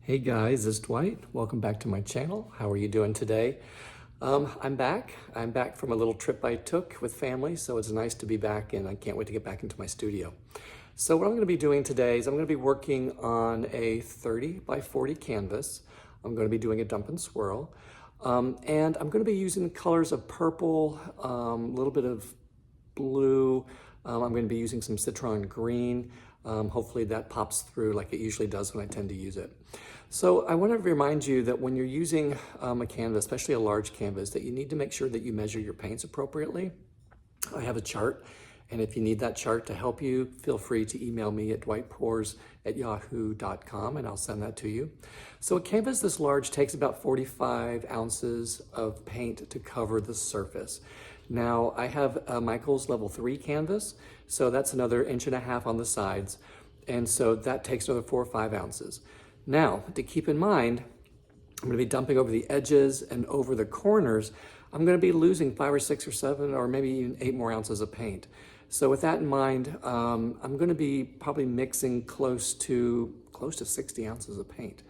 Hey guys, it's Dwight. Welcome back to my channel. How are you doing today? I'm back. I'm back from a little trip I took with family, so it's nice to be back and I can't wait to get back into my studio. So what I'm going to be doing today is I'm going to be working on a 30 by 40 canvas. I'm going to be doing a dump and swirl. And I'm going to be using the colors of purple, a little bit of blue. I'm going to be using some citron green. Hopefully that pops through like it usually does when I tend to use it. So I want to remind you that when you're using a canvas, especially a large canvas, that you need to make sure that you measure your paints appropriately. I have a chart, and if you need that chart to help you, feel free to email me at dwightpours@yahoo.com and I'll send that to you. So a canvas this large takes about 45 ounces of paint to cover the surface. Now I have a Michaels level 3 canvas, so that's another 1.5 inches on the sides. And so that takes another 4 or 5 ounces. Now, to keep in mind, I'm going to be dumping over the edges and over the corners. I'm going to be losing 5 or 6 or 7 or maybe even 8 more ounces of paint. So with that in mind, I'm going to be probably mixing close to 60 ounces of paint.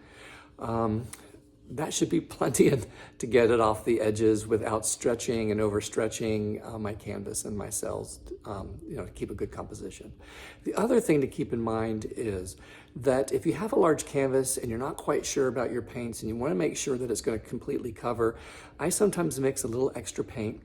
That should be plenty to get it off the edges without stretching and overstretching my canvas and my cells, to keep a good composition. The other thing to keep in mind is that if you have a large canvas and you're not quite sure about your paints and you want to make sure that it's going to completely cover, I sometimes mix a little extra paint,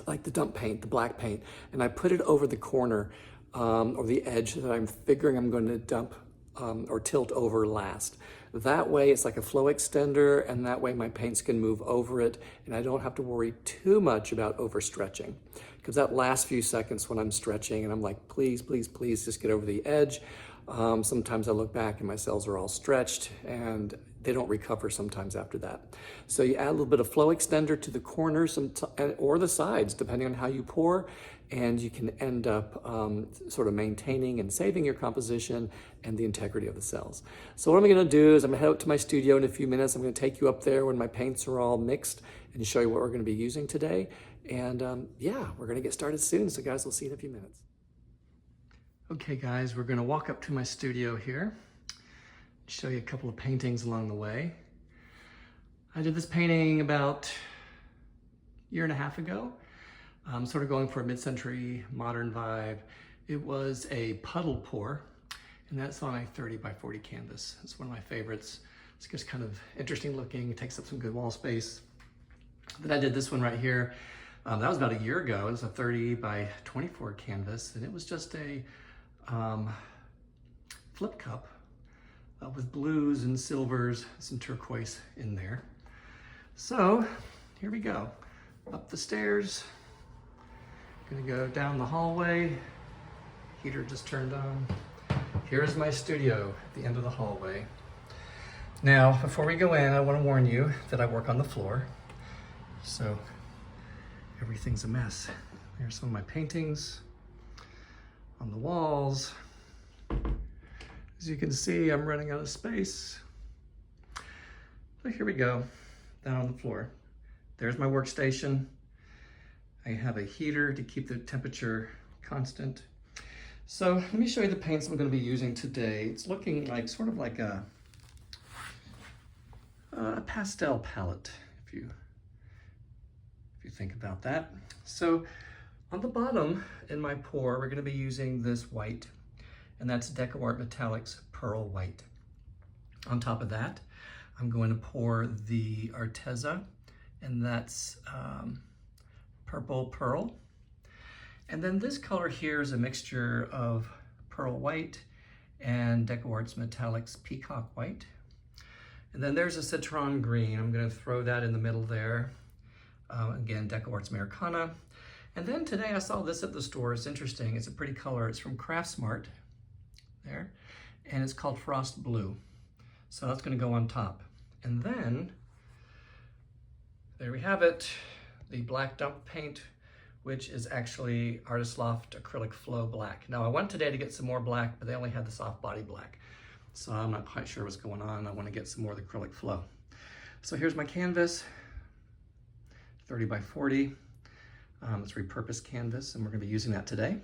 like the dump paint, the black paint, and I put it over the corner or the edge that I'm figuring I'm going to dump or tilt over last. That way it's like a flow extender, and that way my paints can move over it and I don't have to worry too much about overstretching. Because that last few seconds when I'm stretching and I'm like, please, please, please just get over the edge. Sometimes I look back and my cells are all stretched and they don't recover sometimes after that. So you add a little bit of flow extender to the corners or the sides, depending on how you pour, and you can end up sort of maintaining and saving your composition and the integrity of the cells. So what I'm gonna do is I'm gonna head out to my studio in a few minutes. I'm gonna take you up there when my paints are all mixed and show you what we're gonna be using today. And yeah, we're gonna get started soon. So guys, we'll see you in a few minutes. Okay guys, we're gonna walk up to my studio here, show you a couple of paintings along the way. I did this painting about a 1.5 years ago. I'm sort of going for a mid-century modern vibe. It was a puddle pour, and that's on a 30 by 40 canvas. It's one of my favorites. It's just kind of interesting looking. It takes up some good wall space. Then I did this one right here. That was about 1 year ago. It was a 30 by 24 canvas, and it was just a flip cup with blues and silvers, some turquoise in there. So here we go. Up the stairs. Gonna go down the hallway. Heater just turned on. Here's my studio at the end of the hallway. Now, before we go in, I want to warn you that I work on the floor. So everything's a mess. There's some of my paintings on the walls. As you can see, I'm running out of space. But here we go, down on the floor. There's my workstation. I have a heater to keep the temperature constant. So let me show you the paints I'm going to be using today. It's looking like sort of like a pastel palette, if you think about that. So on the bottom in my pour, we're going to be using this white, and that's DecoArt Metallics Pearl White. On top of that, I'm going to pour the Arteza, and that's Purple Pearl. And then this color here is a mixture of Pearl White and DecoArt's Metallics Peacock White. And then there's a Citron Green. I'm going to throw that in the middle there. Again, DecoArt's Americana. And then today I saw this at the store. It's interesting. It's a pretty color. It's from Craftsmart there, and it's called Frost Blue. So that's going to go on top. And then there we have it, the black dump paint, which is actually Artist Loft Acrylic Flow Black. Now I went today to get some more black, but they only had the soft body black. So I'm not quite sure what's going on. I want to get some more of the acrylic flow. So here's my canvas, 30 by 40. It's repurposed canvas, and we're going to be using that today.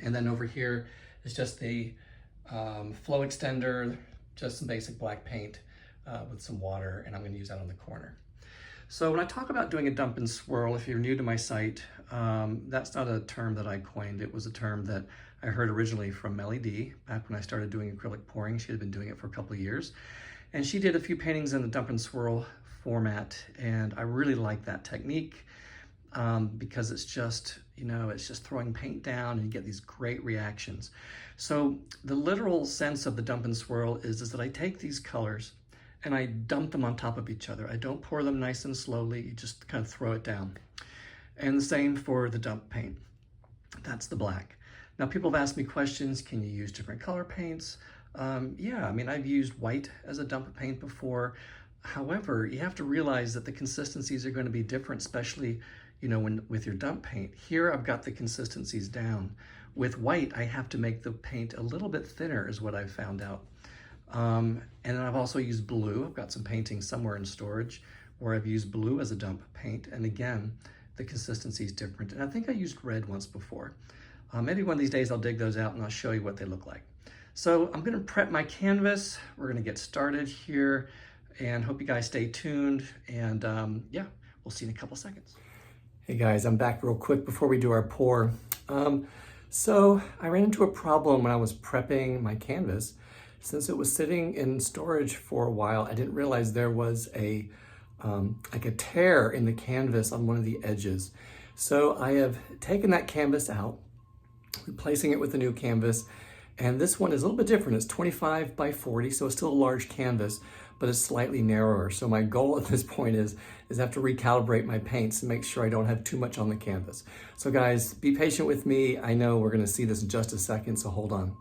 And then over here is just the flow extender, just some basic black paint with some water, and I'm going to use that on the corner. So when I talk about doing a dump and swirl, if you're new to my site, that's not a term that I coined. It was a term that I heard originally from Melly D back when I started doing acrylic pouring. She had been doing it for a couple of years. And she did a few paintings in the dump and swirl format, and I really like that technique because it's just, you know, it's just throwing paint down and you get these great reactions. So the literal sense of the dump and swirl is that I take these colors and I dump them on top of each other. I don't pour them nice and slowly, you just kind of throw it down. And the same for the dump paint. That's the black. Now people have asked me questions, can you use different color paints? Yeah, I mean, I've used white as a dump paint before. However, you have to realize that the consistencies are going to be different, especially, you know, with your dump paint. Here I've got the consistencies down. With white, I have to make the paint a little bit thinner is what I've found out. And then I've also used blue. I've got some paintings somewhere in storage where I've used blue as a dump paint. And again, the consistency is different. And I think I used red once before. Maybe one of these days I'll dig those out and I'll show you what they look like. So I'm gonna prep my canvas. We're gonna get started here and hope you guys stay tuned. And yeah, we'll see you in a couple seconds. Hey guys, I'm back real quick before we do our pour. So I ran into a problem when I was prepping my canvas. Since it was sitting in storage for a while, I didn't realize there was a like a tear in the canvas on one of the edges. So I have taken that canvas out, replacing it with a new canvas. And this one is a little bit different. It's 25 by 40, so it's still a large canvas, but it's slightly narrower. So my goal at this point is I have to recalibrate my paints and make sure I don't have too much on the canvas. So guys, be patient with me. I know we're gonna see this in just a second, so hold on.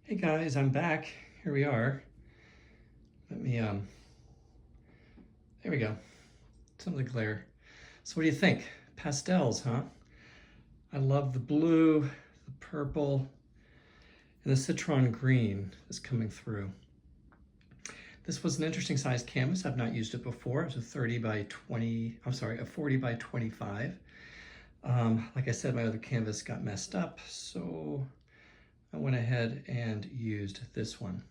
Hey guys, I'm back. Here we are. Let me, there we go. Some of the glare. So what do you think? Pastels, huh? I love the blue, the purple, and the citron green is coming through. This was an interesting size canvas. I've not used it before. It was a 30 by 20, I'm sorry, a 40 by 25. Like I said, my other canvas got messed up, so I went ahead and used this one.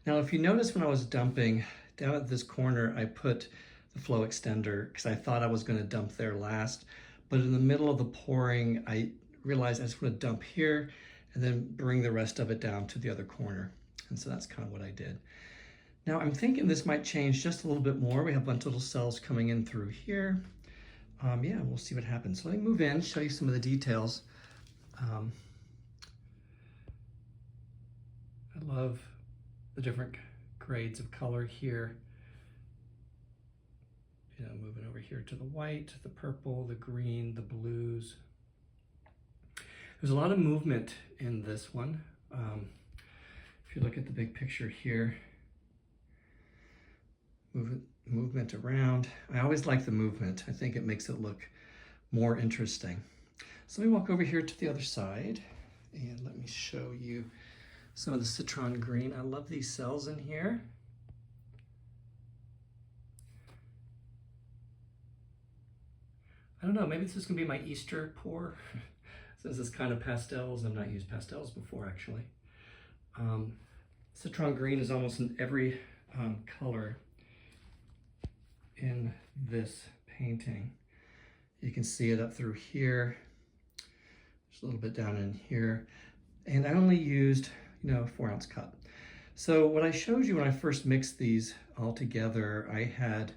Now, if you notice when I was dumping, down at this corner, I put the flow extender because I thought I was going to dump there last. But in the middle of the pouring, I realized I just want to dump here and then bring the rest of it down to the other corner. And so that's kind of what I did. Now I'm thinking this might change just a little bit more. We have a bunch of little cells coming in through here. Yeah, we'll see what happens. So let me move in, show you some of the details. I love the different grades of color here. You know, moving over here to the white, the purple, the green, the blues. There's a lot of movement in this one. If you look at the big picture here, movement around. I always like the movement. I think it makes it look more interesting. So let me walk over here to the other side and let me show you some of the citron green. I love these cells in here. I don't know, maybe this is gonna be my Easter pour. Since it's kind of pastels, I've not used pastels before actually. Citron green is almost in every color in this painting. You can see it up through here. There's a little bit down in here. And I only used, you know, a 4-ounce cup. So what I showed you when I first mixed these all together, I had,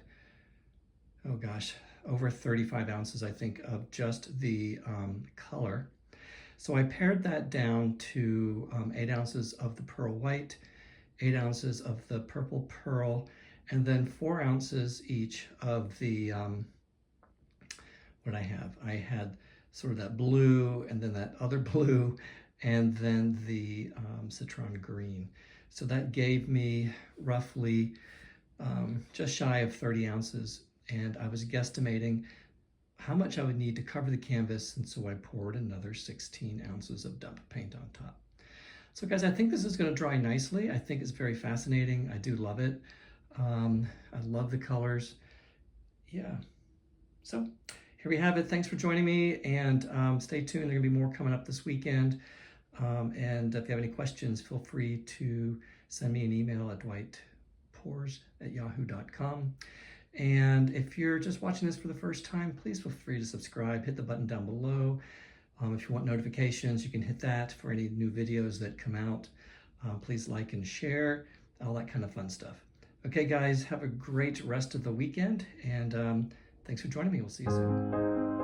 oh gosh, over 35 ounces, I think, of just the color. So I pared that down to 8 ounces of the pearl white, 8 ounces of the purple pearl, and then 4 ounces each of the, what I have? I had sort of that blue, and then that other blue, and then the citron green. So that gave me roughly just shy of 30 ounces. And I was guesstimating how much I would need to cover the canvas, and so I poured another 16 ounces of dump paint on top. So guys, I think this is going to dry nicely. I think it's very fascinating. I do love it. I love the colors. Yeah. So here we have it. Thanks for joining me, and stay tuned. There are going to be more coming up this weekend. And if you have any questions, feel free to send me an email at dwightpours@yahoo.com. And if you're just watching this for the first time, please feel free to subscribe, hit the button down below. If you want notifications, you can hit that for any new videos that come out. Please like and share, all that kind of fun stuff. Okay, guys, have a great rest of the weekend, and thanks for joining me. We'll see you soon.